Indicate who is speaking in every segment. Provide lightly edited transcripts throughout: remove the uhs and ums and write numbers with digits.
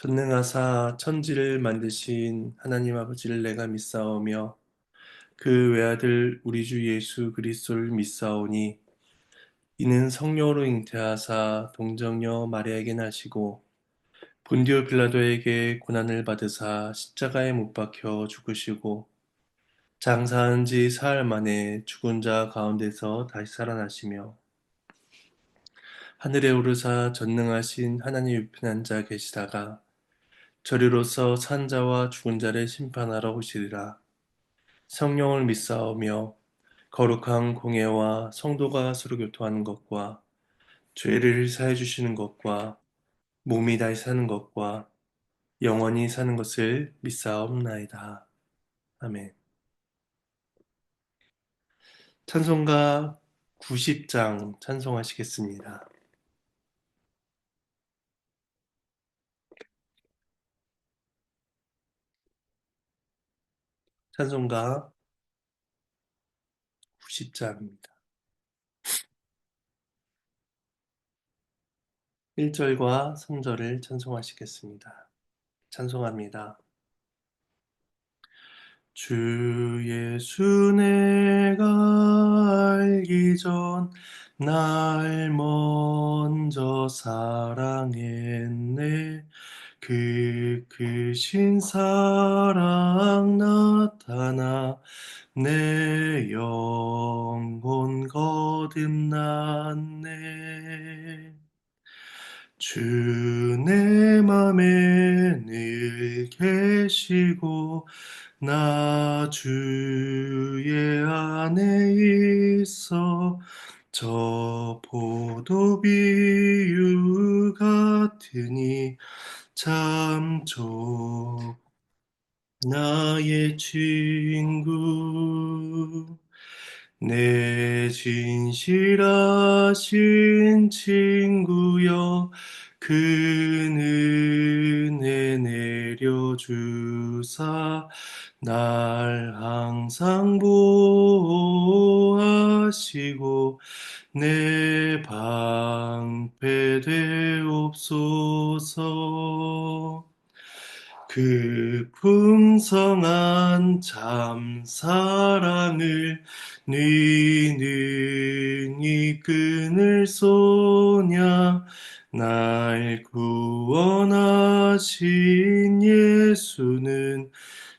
Speaker 1: 전능하사 천지를 만드신 하나님 아버지를 내가 믿사오며 그 외아들 우리 주 예수 그리스도를 믿사오니 이는 성령으로 잉태하사 동정녀 마리아에게 나시고 본디오 빌라도에게 고난을 받으사 십자가에 못 박혀 죽으시고 장사한 지 사흘 만에 죽은 자 가운데서 다시 살아나시며 하늘에 오르사 전능하신 하나님 우편에 앉아 계시다가 저리로서 산 자와 죽은 자를 심판하러 오시리라. 성령을 믿사오며 거룩한 공예와 성도가 서로 교통하는 것과 죄를 사해 주시는 것과 몸이 다시 사는 것과 영원히 사는 것을 믿사옵나이다. 아멘. 찬송가 90장 찬송하시겠습니다. 찬송가 90장입니다. 1절과 3절을 찬송하시겠습니다. 찬송합니다. 주 예수 내가 알기 전 날 먼저 사랑했네. 그 크신 사랑 나타나 내 영혼 거듭났네. 주 내 맘에 늘 계시고 나 주의 안에 있어 저 포도 비유 같으니 참 좋 나의 친구 내 진실하신 친구여 그 은혜 내려주사 날 항상 보호하시고 내 방패 되옵소서. 그 풍성한 참 사랑을 네 능히 끊을 소냐. 날 구원하신 예수는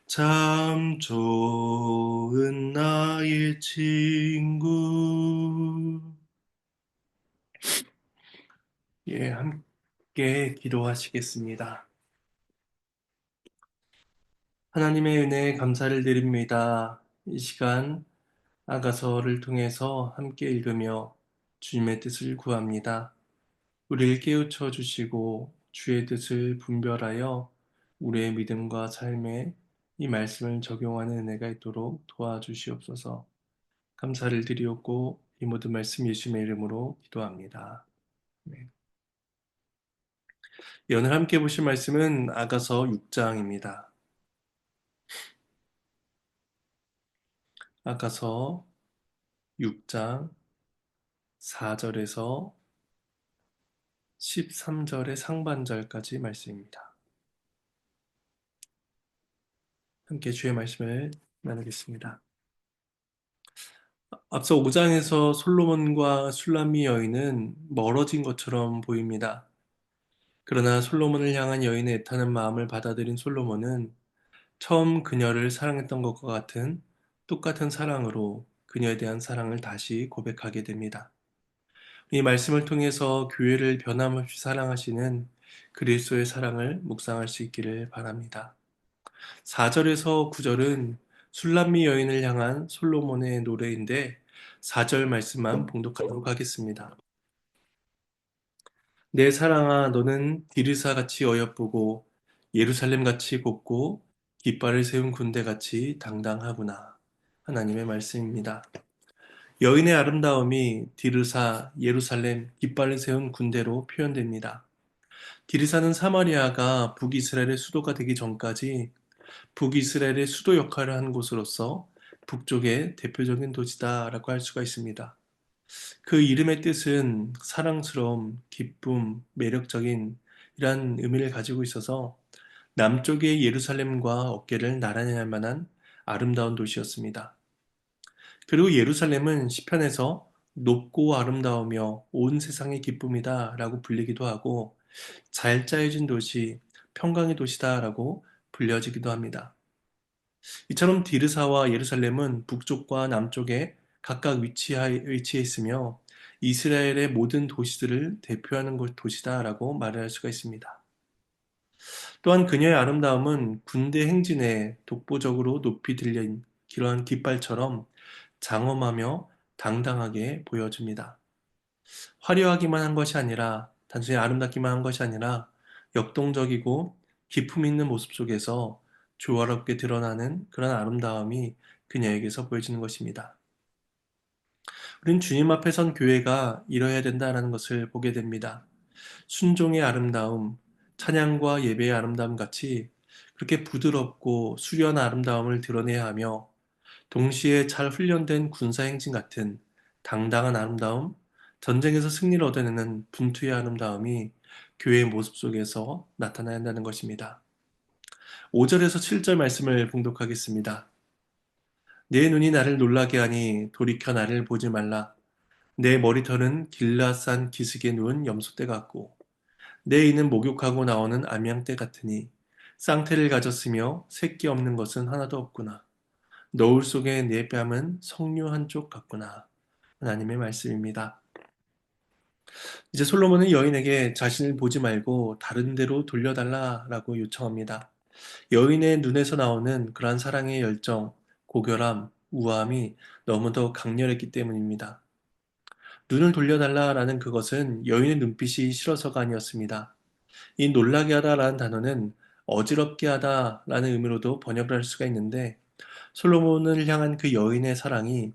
Speaker 1: 참 좋은 나의 친구. 예, 함께 기도하시겠습니다. 하나님의 은혜에 감사를 드립니다. 이 시간 아가서를 통해서 함께 읽으며 주님의 뜻을 구합니다. 우리를 깨우쳐 주시고 주의 뜻을 분별하여 우리의 믿음과 삶에 이 말씀을 적용하는 은혜가 있도록 도와주시옵소서. 감사를 드리옵고 이 모든 말씀 예수님의 이름으로 기도합니다. 네. 오늘 함께 보실 말씀은 아가서 6장입니다. 아가서 6장 4절에서 13절의 상반절까지 말씀입니다. 함께 주의 말씀을 나누겠습니다. 앞서 5장에서 솔로몬과 슐라미 여인은 멀어진 것처럼 보입니다. 그러나 솔로몬을 향한 여인의 애타는 마음을 받아들인 솔로몬은 처음 그녀를 사랑했던 것과 같은 똑같은 사랑으로 그녀에 대한 사랑을 다시 고백하게 됩니다. 이 말씀을 통해서 교회를 변함없이 사랑하시는 그리스도의 사랑을 묵상할 수 있기를 바랍니다. 4절에서 9절은 술람미 여인을 향한 솔로몬의 노래인데 4절 말씀만 봉독하도록 하겠습니다. 내 사랑아 너는 디르사같이 어여쁘고 예루살렘같이 곱고 깃발을 세운 군대같이 당당하구나. 하나님의 말씀입니다. 여인의 아름다움이 디르사, 예루살렘, 깃발을 세운 군대로 표현됩니다. 디르사는 사마리아가 북이스라엘의 수도가 되기 전까지 북이스라엘의 수도 역할을 한 곳으로서 북쪽의 대표적인 도시다라고 할 수가 있습니다. 그 이름의 뜻은 사랑스러움, 기쁨, 매력적인 이란 의미를 가지고 있어서 남쪽의 예루살렘과 어깨를 나란히 할 만한 아름다운 도시였습니다. 그리고 예루살렘은 시편에서 높고 아름다우며 온 세상의 기쁨이다 라고 불리기도 하고 잘 짜여진 도시, 평강의 도시다 라고 불려지기도 합니다. 이처럼 디르사와 예루살렘은 북쪽과 남쪽에 각각 위치해 있으며 이스라엘의 모든 도시들을 대표하는 도시다라고 말할 수가 있습니다. 또한 그녀의 아름다움은 군대 행진에 독보적으로 높이 들린 그러한 깃발처럼 장엄하며 당당하게 보여줍니다. 화려하기만 한 것이 아니라 단순히 아름답기만 한 것이 아니라 역동적이고 기품 있는 모습 속에서 조화롭게 드러나는 그런 아름다움이 그녀에게서 보여지는 것입니다. 우리는 주님 앞에 선 교회가 이뤄야 된다는 것을 보게 됩니다. 순종의 아름다움, 찬양과 예배의 아름다움 같이 그렇게 부드럽고 수려한 아름다움을 드러내야 하며 동시에 잘 훈련된 군사 행진 같은 당당한 아름다움, 전쟁에서 승리를 얻어내는 분투의 아름다움이 교회의 모습 속에서 나타나야 한다는 것입니다. 5절에서 7절 말씀을 봉독하겠습니다. 내 눈이 나를 놀라게 하니 돌이켜 나를 보지 말라. 내 머리털은 길라산 기슭에 누운 염소떼 같고 내 이는 목욕하고 나오는 암양떼 같으니 쌍태를 가졌으며 새끼 없는 것은 하나도 없구나. 너울 속에 내 뺨은 석류 한쪽 같구나. 하나님의 말씀입니다. 이제 솔로몬은 여인에게 자신을 보지 말고 다른 데로 돌려달라라고 요청합니다. 여인의 눈에서 나오는 그러한 사랑의 열정, 고결함, 우아함이 너무도 강렬했기 때문입니다. 눈을 돌려달라라는 그것은 여인의 눈빛이 싫어서가 아니었습니다. 이 놀라게 하다라는 단어는 어지럽게 하다라는 의미로도 번역을 할 수가 있는데 솔로몬을 향한 그 여인의 사랑이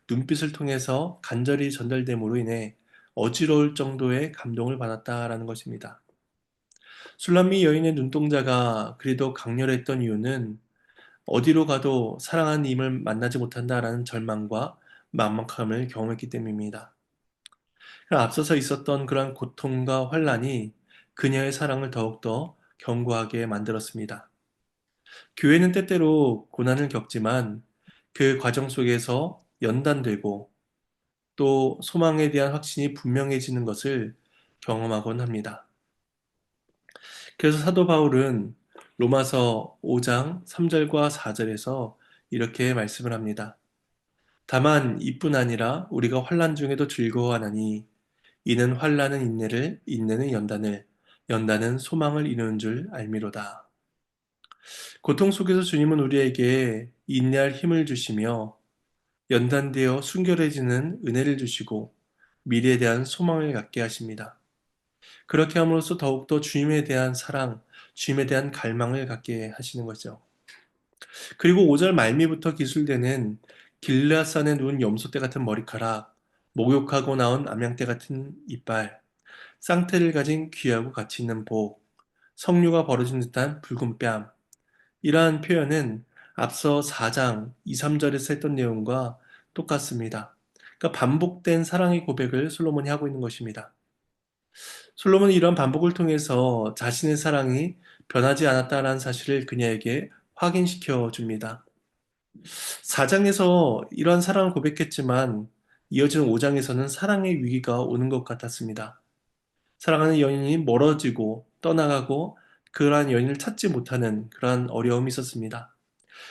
Speaker 1: 눈빛을 통해서 간절히 전달됨으로 인해 어지러울 정도의 감동을 받았다라는 것입니다. 술람미 여인의 눈동자가 그리도 강렬했던 이유는 어디로 가도 사랑하는 임을 만나지 못한다라는 절망과 막막함을 경험했기 때문입니다. 앞서서 있었던 그러한 고통과 환란이 그녀의 사랑을 더욱더 견고하게 만들었습니다. 교회는 때때로 고난을 겪지만 그 과정 속에서 연단되고 또 소망에 대한 확신이 분명해지는 것을 경험하곤 합니다. 그래서 사도 바울은 로마서 5장 3절과 4절에서 이렇게 말씀을 합니다. 다만 이뿐 아니라 우리가 환난 중에도 즐거워하나니 이는 환난은 인내를 인내는 연단을 연단은 소망을 이루는 줄 알미로다. 고통 속에서 주님은 우리에게 인내할 힘을 주시며 연단되어 순결해지는 은혜를 주시고 미래에 대한 소망을 갖게 하십니다. 그렇게 함으로써 더욱더 주님에 대한 사랑, 주님에 대한 갈망을 갖게 하시는 거죠. 그리고 5절 말미부터 기술되는 길라산에 누운 염소떼 같은 머리카락, 목욕하고 나온 암양떼 같은 이빨, 쌍태를 가진 귀하고 가치 있는 복, 석류가 벌어진 듯한 붉은 뺨, 이러한 표현은 앞서 4장 2, 3절에서 했던 내용과 똑같습니다. 그러니까 반복된 사랑의 고백을 솔로몬이 하고 있는 것입니다. 솔로몬은 이런 반복을 통해서 자신의 사랑이 변하지 않았다는 사실을 그녀에게 확인시켜 줍니다. 4장에서 이러한 사랑을 고백했지만 이어지는 5장에서는 사랑의 위기가 오는 것 같았습니다. 사랑하는 연인이 멀어지고 떠나가고 그러한 연인을 찾지 못하는 그러한 어려움이 있었습니다.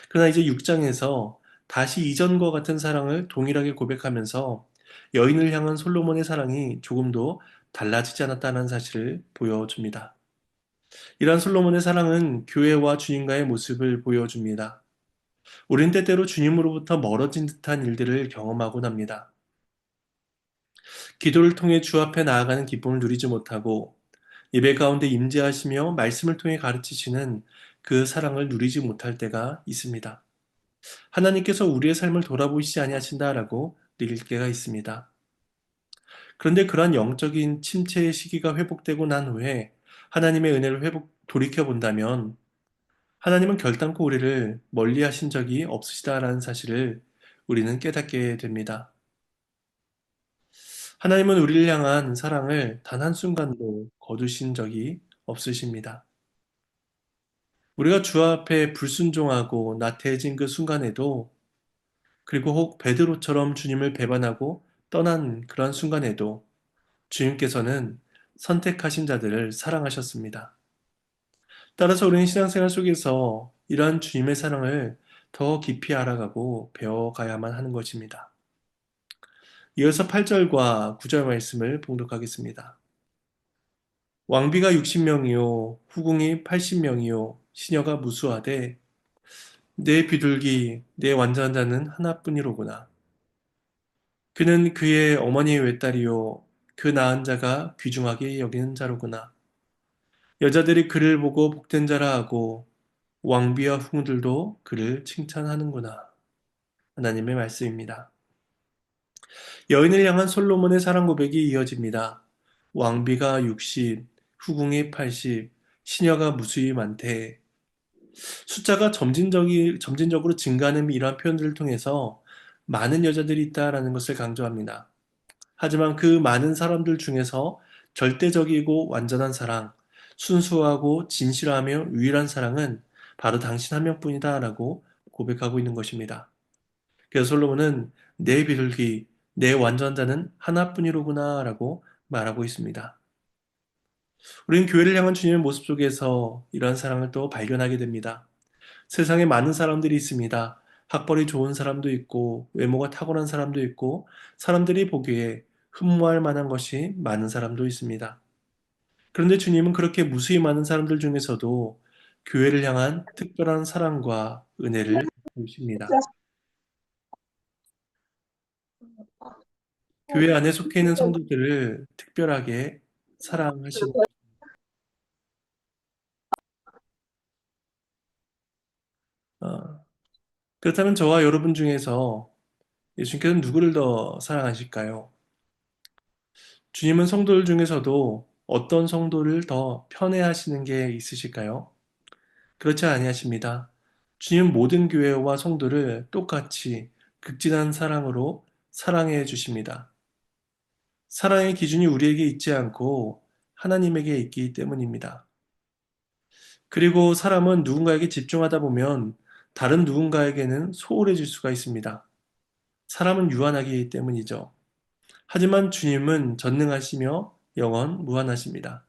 Speaker 1: 그러나 이제 6장에서 다시 이전과 같은 사랑을 동일하게 고백하면서 여인을 향한 솔로몬의 사랑이 조금도 달라지지 않았다는 사실을 보여줍니다. 이러한 솔로몬의 사랑은 교회와 주님과의 모습을 보여줍니다. 우린 때때로 주님으로부터 멀어진 듯한 일들을 경험하곤 합니다. 기도를 통해 주 앞에 나아가는 기쁨을 누리지 못하고 예배 가운데 임재하시며 말씀을 통해 가르치시는 그 사랑을 누리지 못할 때가 있습니다. 하나님께서 우리의 삶을 돌아보시지 아니하신다라고 느낄 때가 있습니다. 그런데 그러한 영적인 침체의 시기가 회복되고 난 후에 하나님의 은혜를 돌이켜 본다면 하나님은 결단코 우리를 멀리 하신 적이 없으시다라는 사실을 우리는 깨닫게 됩니다. 하나님은 우리를 향한 사랑을 단 한순간도 거두신 적이 없으십니다. 우리가 주 앞에 불순종하고 나태해진 그 순간에도, 그리고 혹 베드로처럼 주님을 배반하고 떠난 그러한 순간에도 주님께서는 선택하신 자들을 사랑하셨습니다. 따라서 우리는 신앙생활 속에서 이러한 주님의 사랑을 더 깊이 알아가고 배워가야만 하는 것입니다. 이어서 8절과 9절 말씀을 봉독하겠습니다. 왕비가 60명이요 후궁이 80명이요 시녀가 무수하되 내 비둘기 내 완전한 자는 하나뿐이로구나. 그는 그의 어머니의 외딸이요 그 낳은 자가 귀중하게 여기는 자로구나. 여자들이 그를 보고 복된 자라 하고 왕비와 후궁들도 그를 칭찬하는구나. 하나님의 말씀입니다. 여인을 향한 솔로몬의 사랑 고백이 이어집니다. 왕비가 60, 후궁이 80, 시녀가 무수히 많대. 숫자가 점진적으로 증가하는 이러한 표현들을 통해서 많은 여자들이 있다라는 것을 강조합니다. 하지만 그 많은 사람들 중에서 절대적이고 완전한 사랑, 순수하고 진실하며 유일한 사랑은 바로 당신 한 명뿐이다라고 고백하고 있는 것입니다. 그래서 솔로몬은 내 비둘기, 내 완전한 자는 하나뿐이로구나라고 말하고 있습니다. 우리는 교회를 향한 주님의 모습 속에서 이러한 사랑을 또 발견하게 됩니다. 세상에 많은 사람들이 있습니다. 학벌이 좋은 사람도 있고, 외모가 탁월한 사람도 있고, 사람들이 보기에 흠모할 만한 것이 많은 사람도 있습니다. 그런데 주님은 그렇게 무수히 많은 사람들 중에서도 교회를 향한 특별한 사랑과 은혜를 보이십니다. 교회 안에 속해 있는 성도들을 특별하게 사랑하시는, 어, 그렇다면 저와 여러분 중에서 예수님께서는 누구를 더 사랑하실까요? 주님은 성도들 중에서도 어떤 성도를 더 편애하시는 게 있으실까요? 그렇지 아니하십니다. 주님 모든 교회와 성도를 똑같이 극진한 사랑으로 사랑해 주십니다. 사랑의 기준이 우리에게 있지 않고 하나님에게 있기 때문입니다. 그리고 사람은 누군가에게 집중하다 보면 다른 누군가에게는 소홀해질 수가 있습니다. 사람은 유한하기 때문이죠. 하지만 주님은 전능하시며 영원 무한하십니다.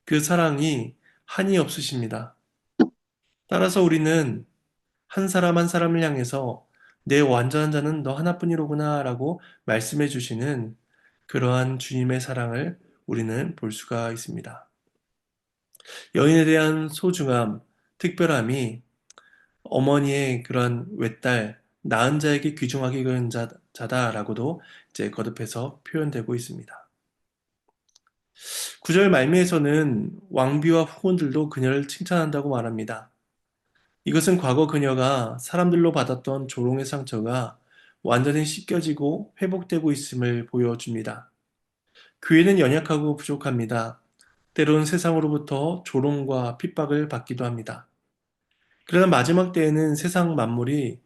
Speaker 1: 그 사랑이 한이 없으십니다. 따라서 우리는 한 사람 한 사람을 향해서 내 완전한 자는 너 하나뿐이로구나 라고 말씀해 주시는 그러한 주님의 사랑을 우리는 볼 수가 있습니다. 여인에 대한 소중함, 특별함이 어머니의 그런 외딸, 낳은 자에게 귀중하게 여긴 자다라고도 이제 거듭해서 표현되고 있습니다. 9절 말미에서는 왕비와 후손들도 그녀를 칭찬한다고 말합니다. 이것은 과거 그녀가 사람들로 받았던 조롱의 상처가 완전히 씻겨지고 회복되고 있음을 보여줍니다. 교회는 연약하고 부족합니다. 때론 세상으로부터 조롱과 핍박을 받기도 합니다. 그러나 마지막 때에는 세상 만물이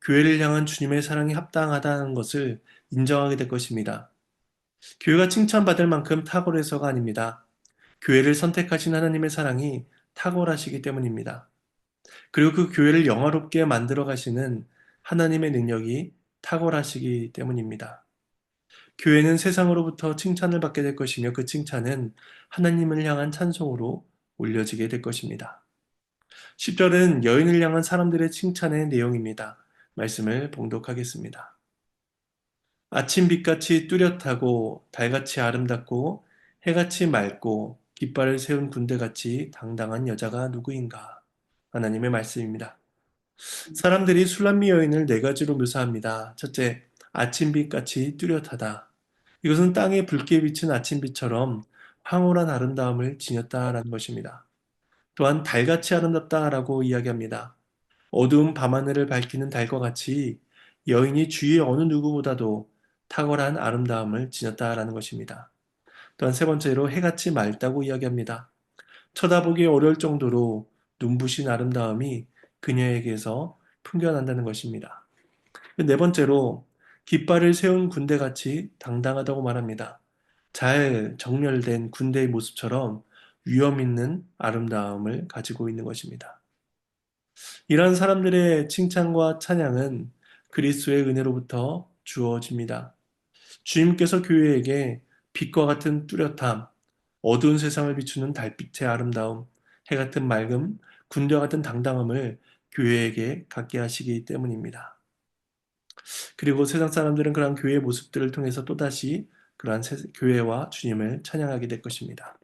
Speaker 1: 교회를 향한 주님의 사랑이 합당하다는 것을 인정하게 될 것입니다. 교회가 칭찬받을 만큼 탁월해서가 아닙니다. 교회를 선택하신 하나님의 사랑이 탁월하시기 때문입니다. 그리고 그 교회를 영화롭게 만들어 가시는 하나님의 능력이 탁월하시기 때문입니다. 교회는 세상으로부터 칭찬을 받게 될 것이며 그 칭찬은 하나님을 향한 찬송으로 올려지게 될 것입니다. 10절은 여인을 향한 사람들의 칭찬의 내용입니다. 말씀을 봉독하겠습니다. 아침 빛같이 뚜렷하고 달같이 아름답고 해같이 맑고 깃발을 세운 군대같이 당당한 여자가 누구인가? 하나님의 말씀입니다. 사람들이 술람미 여인을 네 가지로 묘사합니다. 첫째, 아침빛같이 뚜렷하다. 이것은 땅에 붉게 비친 아침빛처럼 황홀한 아름다움을 지녔다라는 것입니다. 또한 달같이 아름답다라고 이야기합니다. 어두운 밤하늘을 밝히는 달과 같이 여인이 주위의 어느 누구보다도 탁월한 아름다움을 지녔다라는 것입니다. 또한 세 번째로 해같이 맑다고 이야기합니다. 쳐다보기 어려울 정도로 눈부신 아름다움이 그녀에게서 풍겨난다는 것입니다. 네 번째로 깃발을 세운 군대같이 당당하다고 말합니다. 잘 정렬된 군대의 모습처럼 위험 있는 아름다움을 가지고 있는 것입니다. 이런 사람들의 칭찬과 찬양은 그리스도의 은혜로부터 주어집니다. 주님께서 교회에게 빛과 같은 뚜렷함, 어두운 세상을 비추는 달빛의 아름다움, 해 같은 맑음, 군대와 같은 당당함을 교회에게 갖게 하시기 때문입니다. 그리고 세상 사람들은 그러한 교회의 모습들을 통해서 또다시 그러한 교회와 주님을 찬양하게 될 것입니다.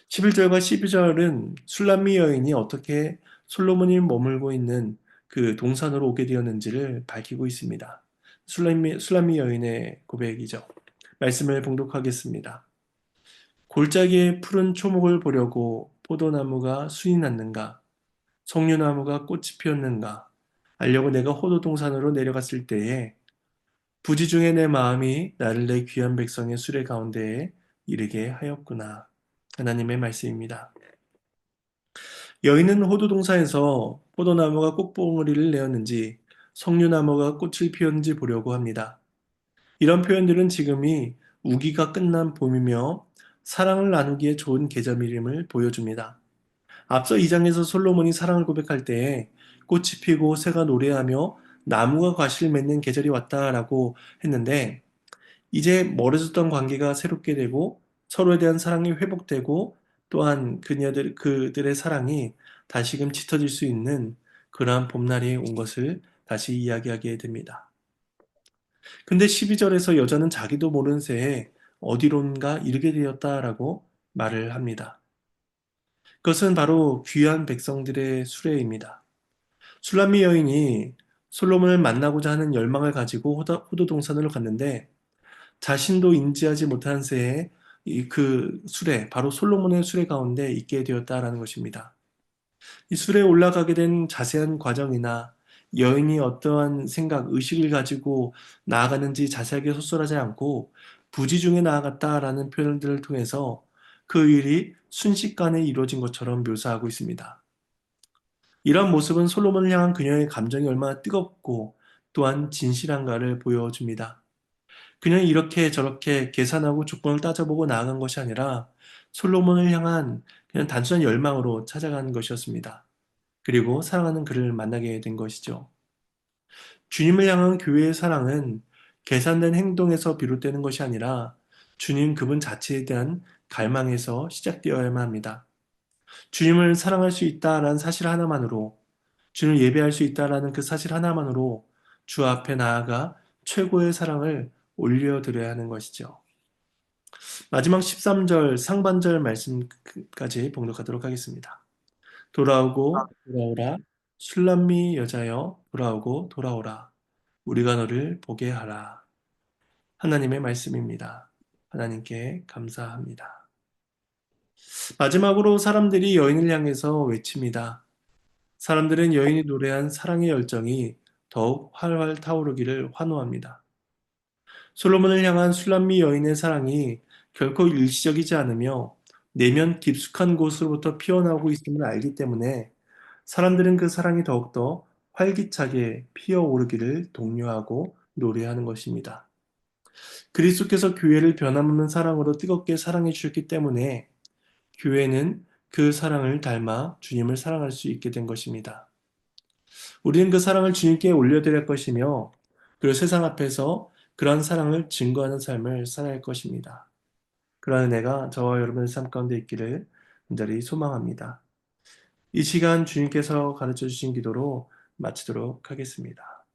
Speaker 1: 11절과 12절은 술람미 여인이 어떻게 솔로몬이 머물고 있는 그 동산으로 오게 되었는지를 밝히고 있습니다. 술람미 여인의 고백이죠. 말씀을 봉독하겠습니다. 골짜기에 푸른 초목을 보려고 포도나무가 순이 났는가? 석류나무가 꽃이 피었는가? 알려고 내가 호도동산으로 내려갔을 때에 부지 중에 내 마음이 나를 내 귀한 백성의 수레 가운데에 이르게 하였구나. 하나님의 말씀입니다. 여인은 호두동산에서 포도나무가 꽃봉오리를 내었는지 석류나무가 꽃을 피웠는지 보려고 합니다. 이런 표현들은 지금이 우기가 끝난 봄이며 사랑을 나누기에 좋은 계절임을 보여줍니다. 앞서 2장에서 솔로몬이 사랑을 고백할 때에 꽃이 피고 새가 노래하며 나무가 과실을 맺는 계절이 왔다라고 했는데 이제 멀어졌던 관계가 새롭게 되고 서로에 대한 사랑이 회복되고 또한 그들의 사랑이 다시금 짙어질 수 있는 그러한 봄날이 온 것을 다시 이야기하게 됩니다. 근데 12절에서 여자는 자기도 모르는 새에 어디론가 이르게 되었다라고 말을 합니다. 그것은 바로 귀한 백성들의 수레입니다. 술람미 여인이 솔로몬을 만나고자 하는 열망을 가지고 호도 동산으로 갔는데 자신도 인지하지 못한 새에 그 수레, 바로 솔로몬의 수레 가운데 있게 되었다라는 것입니다. 이 수레에 올라가게 된 자세한 과정이나 여인이 어떠한 생각, 의식을 가지고 나아가는지 자세하게 소설하지 않고 부지 중에 나아갔다라는 표현들을 통해서 그 일이 순식간에 이루어진 것처럼 묘사하고 있습니다. 이런 모습은 솔로몬을 향한 그녀의 감정이 얼마나 뜨겁고 또한 진실한가를 보여줍니다. 그냥 이렇게 저렇게 계산하고 조건을 따져보고 나아간 것이 아니라 솔로몬을 향한 그냥 단순한 열망으로 찾아간 것이었습니다. 그리고 사랑하는 그를 만나게 된 것이죠. 주님을 향한 교회의 사랑은 계산된 행동에서 비롯되는 것이 아니라 주님 그분 자체에 대한 갈망에서 시작되어야만 합니다. 주님을 사랑할 수 있다라는 사실 하나만으로, 주님을 예배할 수 있다라는 그 사실 하나만으로 주 앞에 나아가 최고의 사랑을 올려드려야 하는 것이죠. 마지막 13절 상반절 말씀까지 봉독하도록 하겠습니다. 돌아오고 돌아오라 술람미 여자여 돌아오고 돌아오라 우리가 너를 보게 하라. 하나님의 말씀입니다. 하나님께 감사합니다. 마지막으로 사람들이 여인을 향해서 외칩니다. 사람들은 여인이 노래한 사랑의 열정이 더욱 활활 타오르기를 환호합니다. 솔로몬을 향한 술람미 여인의 사랑이 결코 일시적이지 않으며 내면 깊숙한 곳으로부터 피어나오고 있음을 알기 때문에 사람들은 그 사랑이 더욱더 활기차게 피어오르기를 독려하고 노래하는 것입니다. 그리스도께서 교회를 변함없는 사랑으로 뜨겁게 사랑해 주셨기 때문에 교회는 그 사랑을 닮아 주님을 사랑할 수 있게 된 것입니다. 우리는 그 사랑을 주님께 올려드릴 것이며 그리고 세상 앞에서 그러한 사랑을 증거하는 삶을 살아갈 것입니다. 그러한 은혜가 저와 여러분의 삶 가운데 있기를 간절히 소망합니다. 이 시간 주님께서 가르쳐 주신 기도로 마치도록 하겠습니다.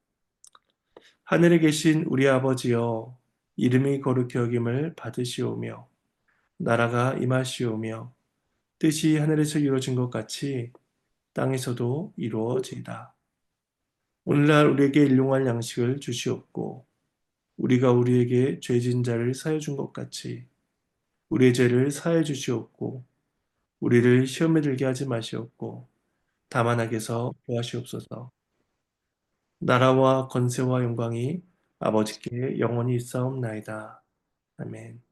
Speaker 1: 하늘에 계신 우리 아버지여, 이름이 거룩히 여김을 받으시오며, 나라가 임하시오며, 뜻이 하늘에서 이루어진 것 같이 땅에서도 이루어지이다. 오늘날 우리에게 일용할 양식을 주시옵고, 우리가 우리에게 죄진 자를 사해 준 것 같이 우리의 죄를 사해 주시옵고, 우리를 시험에 들게 하지 마시옵고, 다만 악에서 구하시옵소서. 나라와 권세와 영광이 아버지께 영원히 있사옵나이다. 아멘.